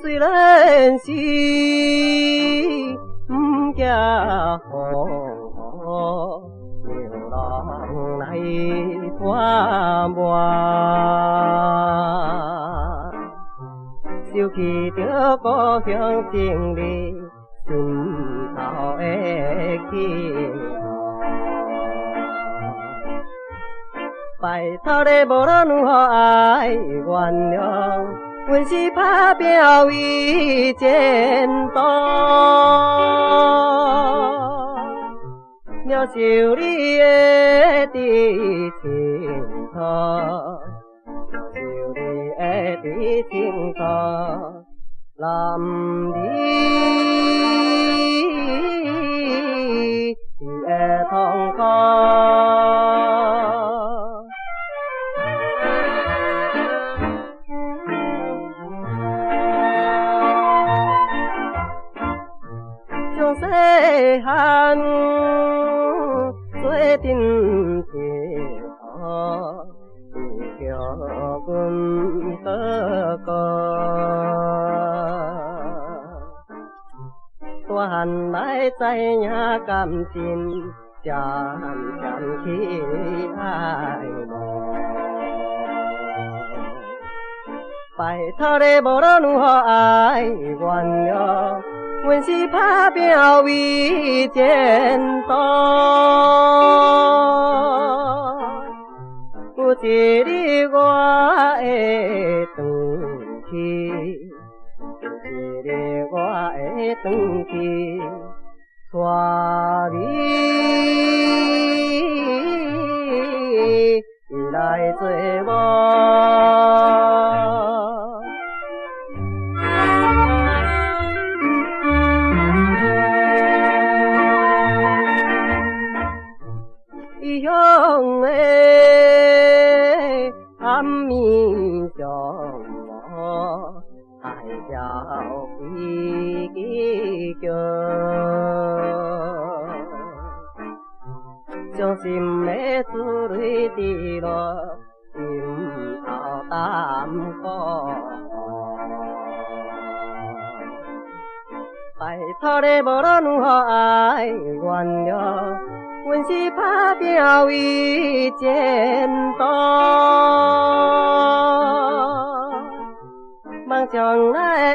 虽然是不惊风雨，流浪来拖磨，想起着故乡情里心头的气。拜托你无论如何爱原谅，阮是打拼为前途，了受你的知情途，了受你的知情途，男你的痛苦。从细汉做阵铁土，为着阮哥哥，大汉来知影感情，渐渐去爱慕。拜托你无论如何爱原谅。阮是打拼为前途，有一日我会转去，有一日我会转去，带你来做某。异乡的暗暝上路，海潮飞叫，伤心的珠泪滴落心头担苦。拜托你无论如何爱原谅。阮是打拼为前途，梦将来